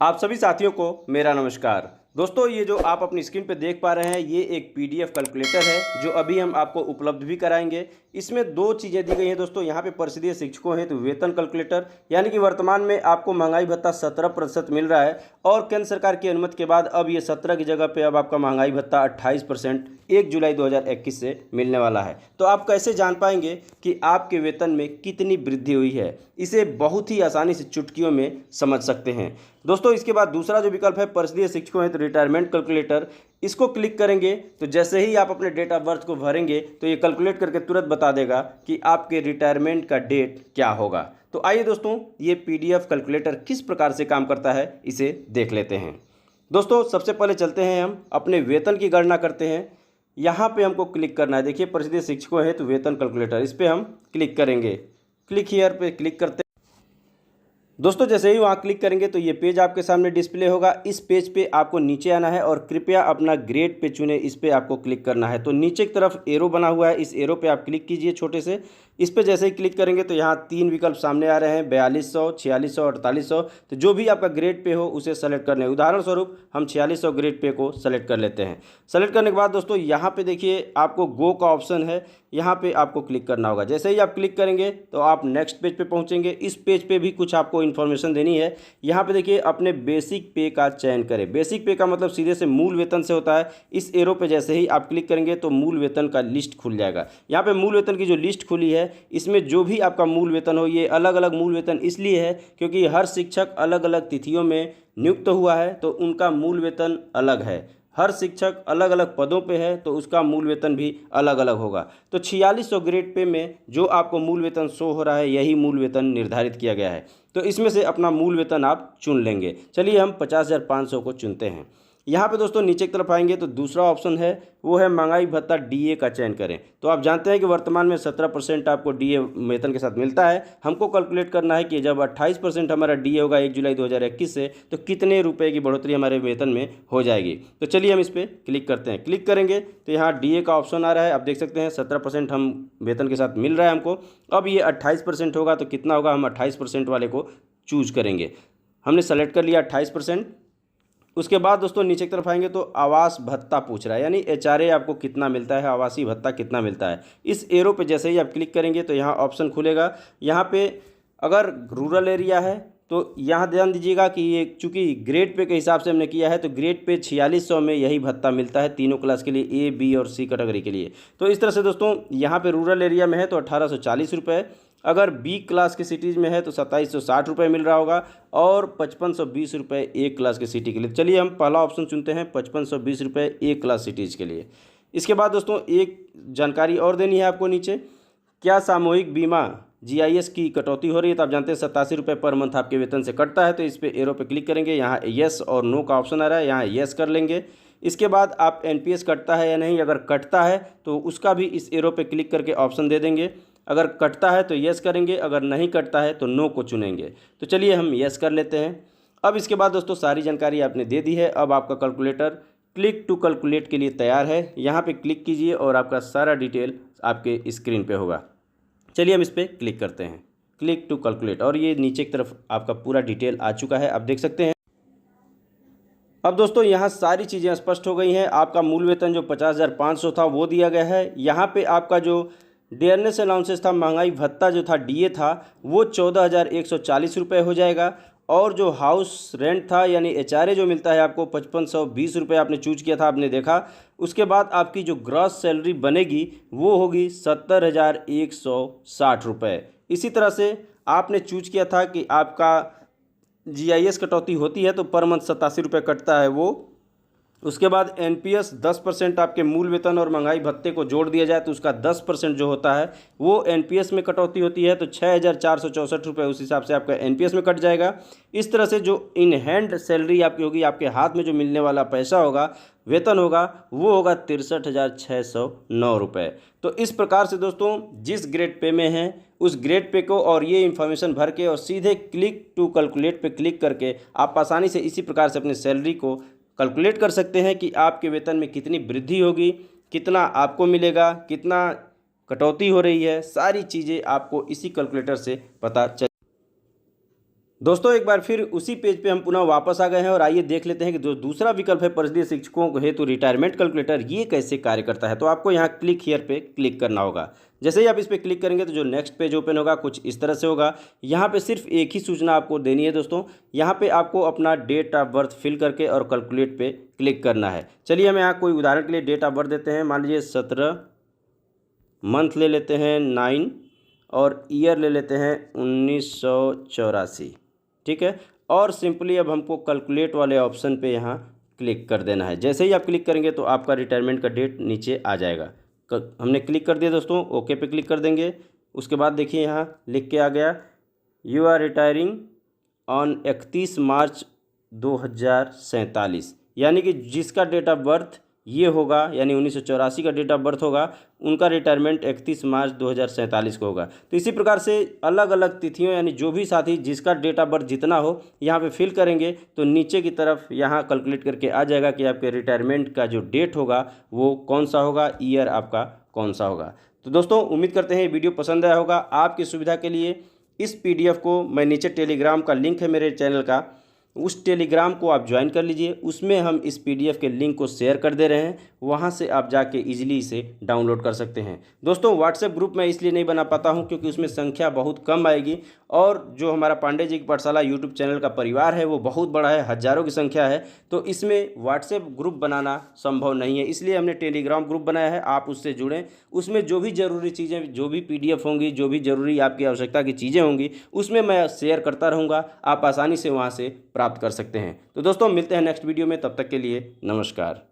आप सभी साथियों को मेरा नमस्कार। दोस्तों, ये जो आप अपनी स्क्रीन पे देख पा रहे हैं, ये एक पीडीएफ कैलकुलेटर है जो अभी हम आपको उपलब्ध भी कराएंगे। इसमें दो चीज़ें दी गई हैं दोस्तों। यहाँ पे परिषदीय शिक्षकों हेतु वेतन कैलकुलेटर, यानी कि वर्तमान में आपको महंगाई भत्ता 17% मिल रहा है और केंद्र सरकार की अनुमति के बाद अब ये 17 की जगह पे अब आपका महंगाई भत्ता 28% 1 जुलाई 2021 से मिलने वाला है। तो आप कैसे जान पाएंगे कि आपके वेतन में कितनी वृद्धि हुई है? इसे बहुत ही आसानी से चुटकियों में समझ सकते हैं दोस्तों। इसके बाद दूसरा जो विकल्प है परिषदीय शिक्षकों हेतु रिटायरमेंट कैलकुलेटर, इसको क्लिक करेंगे तो जैसे ही आप अपने डेट ऑफ बर्थ को भरेंगे तो ये कैलकुलेट करके तुरंत बता देगा कि आपके रिटायरमेंट का डेट क्या होगा। तो आइए दोस्तों, ये पीडीएफ कैलकुलेटर किस प्रकार से काम करता है इसे देख लेते हैं। दोस्तों, सबसे पहले चलते हैं, हम अपने वेतन की गणना करते हैं। यहाँ पे हमको क्लिक करना है। देखिए, परिषदीय शिक्षकों हेतु वेतन कैलकुलेटर, इस पर हम क्लिक करेंगे। क्लिक हियर पे क्लिक करते हैं दोस्तों। जैसे ही वहाँ क्लिक करेंगे तो ये पेज आपके सामने डिस्प्ले होगा। इस पेज पे आपको नीचे आना है और कृपया अपना ग्रेड पे चुने, इस पे आपको क्लिक करना है। तो नीचे की तरफ एरो बना हुआ है, इस एरो पे आप क्लिक कीजिए छोटे से। इस पे जैसे ही क्लिक करेंगे तो यहाँ तीन विकल्प सामने आ रहे हैं, 4200, 4600, 4800। तो जो भी आपका ग्रेड पे हो उसे सेलेक्ट करना है। उदाहरण स्वरूप हम 4600 ग्रेड पे को सेलेक्ट कर लेते हैं। सेलेक्ट करने के बाद दोस्तों यहाँ पे देखिए आपको गो का ऑप्शन है, यहाँ पे आपको क्लिक करना होगा। जैसे ही आप क्लिक करेंगे तो आप नेक्स्ट पेज पे पहुँचेंगे। इस पेज पे भी कुछ आपको इन्फॉर्मेशन देनी है। यहाँ पे देखिए अपने बेसिक पे का चयन करें। बेसिक पे का मतलब सीधे से मूल वेतन से होता है। इस एरो पे जैसे ही आप क्लिक करेंगे तो मूल वेतन का लिस्ट खुल जाएगा। यहाँ पे मूल वेतन की जो लिस्ट खुली है, इसमें जो भी आपका मूल वेतन हो, ये अलग अलग मूल वेतन इसलिए है क्योंकि हर शिक्षक अलग अलग तिथियों में नियुक्त हुआ है तो उनका मूल वेतन अलग है। हर शिक्षक अलग अलग पदों पे है तो उसका मूल वेतन भी अलग अलग होगा। तो 4600 ग्रेड पे में जो आपको मूल वेतन शो हो रहा है, यही मूल वेतन निर्धारित किया गया है। तो इसमें से अपना मूल वेतन आप चुन लेंगे। चलिए हम 50,500 को चुनते हैं। यहाँ पे दोस्तों नीचे की तरफ आएंगे तो दूसरा ऑप्शन है, वो है महंगाई भत्ता डीए का चयन करें। तो आप जानते हैं कि वर्तमान में 17% आपको डीए वेतन के साथ मिलता है। हमको कैलकुलेट करना है कि जब 28% हमारा डीए होगा 1 जुलाई 2021 से, तो कितने रुपए की बढ़ोतरी हमारे वेतन में हो जाएगी। तो चलिए हम इस पर क्लिक करते हैं। क्लिक करेंगे तो यहाँ डीए का ऑप्शन आ रहा है। आप देख सकते हैं 17% हम वेतन के साथ मिल रहा है हमको। अब ये 28% होगा तो कितना होगा, हम 28% वाले को चूज करेंगे। हमने सेलेक्ट कर लिया 28%। उसके बाद दोस्तों नीचे की तरफ आएंगे तो आवास भत्ता पूछ रहा है, यानी एचआरए आपको कितना मिलता है, आवासीय भत्ता कितना मिलता है। इस एरो पे जैसे ही आप क्लिक करेंगे तो यहाँ ऑप्शन खुलेगा। यहाँ पे अगर रूरल एरिया है तो यहाँ ध्यान दीजिएगा कि ये चूँकि ग्रेड पे के हिसाब से हमने किया है तो ग्रेड पे 4600 में यही भत्ता मिलता है तीनों क्लास के लिए, ए, बी और सी कैटेगरी के लिए। तो इस तरह से दोस्तों यहाँ पे रूरल एरिया में है तो 1840 रुपये, अगर बी क्लास की सिटीज़ में है तो 2760 रुपये मिल रहा होगा और 5520 रुपये ए क्लास की सिटी के लिए। चलिए हम पहला ऑप्शन चुनते हैं, 5520 रुपये ए क्लास सिटीज़ के लिए। इसके बाद दोस्तों एक जानकारी और देनी है आपको नीचे, क्या सामूहिक बीमा जीआईएस की कटौती हो रही है? तो आप जानते हैं 87 रुपये पर मंथ आपके वेतन से कटता है। तो इस पर एरो पे क्लिक करेंगे, यहाँ येस और नो का ऑप्शन आ रहा है, यहाँ येस कर लेंगे। इसके बाद आप एनपीएस कटता है या नहीं, अगर कटता है तो उसका भी इस एरो पे क्लिक करके ऑप्शन दे देंगे। अगर कटता है तो येस करेंगे, अगर नहीं कटता है तो नो को चुनेंगे। तो चलिए हम येस कर लेते हैं। अब इसके बाद दोस्तों सारी जानकारी आपने दे दी है। अब आपका कैलकुलेटर क्लिक टू कैलकुलेट के लिए तैयार है। यहाँ पे क्लिक कीजिए और आपका सारा डिटेल आपके स्क्रीन पे होगा। चलिए हम इस पर क्लिक करते हैं, क्लिक टू कैलकुलेट, और ये नीचे की तरफ आपका पूरा डिटेल आ चुका है, आप देख सकते हैं। अब दोस्तों यहाँ सारी चीज़ें स्पष्ट हो गई हैं। आपका मूल वेतन जो 50,500 था वो दिया गया है। यहाँ पे आपका जो डियरनेस अलाउंसेस था, महंगाई भत्ता जो था डीए था, वो 14,140 रुपये हो जाएगा। और जो हाउस रेंट था यानी एचआरए जो मिलता है आपको 5520 रुपये आपने चूज किया था, आपने देखा। उसके बाद आपकी जो ग्रॉस सैलरी बनेगी वो होगी 70,160 रुपये। इसी तरह से आपने चूज किया था कि आपका जीआईएस कटौती होती है तो पर मंथ 87 रुपये कटता है वो। उसके बाद एनपीएस 10% आपके मूल वेतन और महंगाई भत्ते को जोड़ दिया जाए तो उसका 10% जो होता है वो एनपीएस में कटौती होती है। तो 6,464 रुपये उस हिसाब से आपका एनपीएस में कट जाएगा। इस तरह से जो इन हैंड सैलरी आपकी होगी, आपके हाथ में जो मिलने वाला पैसा होगा, वेतन होगा, वो होगा 63,609 रुपये। तो इस प्रकार से दोस्तों जिस ग्रेड पे में है उस ग्रेड पे को और ये इन्फॉर्मेशन भर के और सीधे क्लिक टू कैलकुलेट पे क्लिक करके आप आसानी से इसी प्रकार से अपनी सैलरी को कैलकुलेट कर सकते हैं कि आपके वेतन में कितनी वृद्धि होगी, कितना आपको मिलेगा, कितना कटौती हो रही है। सारी चीज़ें आपको इसी कैलकुलेटर से पता चल दोस्तों एक बार फिर उसी पेज पे हम पुनः वापस आ गए हैं और आइए देख लेते हैं कि जो दूसरा विकल्प है परिषदीय शिक्षकों हेतु रिटायरमेंट कैलकुलेटर, ये कैसे कार्य करता है। तो आपको यहाँ क्लिक हियर पे क्लिक करना होगा। जैसे ही आप इस पर क्लिक करेंगे तो जो नेक्स्ट पेज ओपन होगा कुछ इस तरह से होगा। यहाँ पे सिर्फ एक ही सूचना आपको देनी है दोस्तों, यहाँ पे आपको अपना डेट ऑफ बर्थ फिल करके और कैलकुलेट पे क्लिक करना है। चलिए हम यहाँ कोई उदाहरण के लिए डेट ऑफ बर्थ देते हैं, मान लीजिए 17, मंथ ले लेते हैं 9 और ईयर ले लेते हैं 1984, ठीक है। और सिंपली अब हमको कैलकुलेट वाले ऑप्शन पे यहाँ क्लिक कर देना है। जैसे ही आप क्लिक करेंगे तो आपका रिटायरमेंट का डेट नीचे आ जाएगा। हमने क्लिक कर दिया दोस्तों, ओके पे क्लिक कर देंगे। उसके बाद देखिए यहाँ लिख के आ गया, यू आर रिटायरिंग ऑन 31 मार्च 2047, यानी कि जिसका डेट ऑफ बर्थ ये होगा, यानी 1984 का डेट ऑफ बर्थ होगा, उनका रिटायरमेंट 31 मार्च 2047 को होगा। तो इसी प्रकार से अलग अलग तिथियों, यानी जो भी साथी जिसका डेट ऑफ बर्थ जितना हो यहाँ पे फिल करेंगे तो नीचे की तरफ यहाँ कैलकुलेट करके आ जाएगा कि आपके रिटायरमेंट का जो डेट होगा वो कौन सा होगा, ईयर आपका कौन सा होगा। तो दोस्तों उम्मीद करते हैं ये वीडियो पसंद आया होगा। आपकी सुविधा के लिए इस PDF को मैं नीचे टेलीग्राम का लिंक है मेरे चैनल का, उस टेलीग्राम को आप ज्वाइन कर लीजिए। उसमें हम इस PDF के लिंक को शेयर कर दे रहे हैं, वहाँ से आप जाके इजीली इसे डाउनलोड कर सकते हैं। दोस्तों व्हाट्सएप ग्रुप मैं इसलिए नहीं बना पाता हूँ क्योंकि उसमें संख्या बहुत कम आएगी, और जो हमारा पांडे जी की पाठशाला यूट्यूब चैनल का परिवार है वो बहुत बड़ा है, हज़ारों की संख्या है, तो इसमें व्हाट्सएप ग्रुप बनाना संभव नहीं है। इसलिए हमने टेलीग्राम ग्रुप बनाया है, आप उससे जुड़ें। उसमें जो भी ज़रूरी चीज़ें, जो भी PDF होंगी, जो भी ज़रूरी आपकी आवश्यकता की चीज़ें होंगी, उसमें मैं शेयर करता रहूँगा, आप आसानी से वहाँ से प्राप्त कर सकते हैं। तो दोस्तों मिलते हैं नेक्स्ट वीडियो में, तब तक के लिए नमस्कार।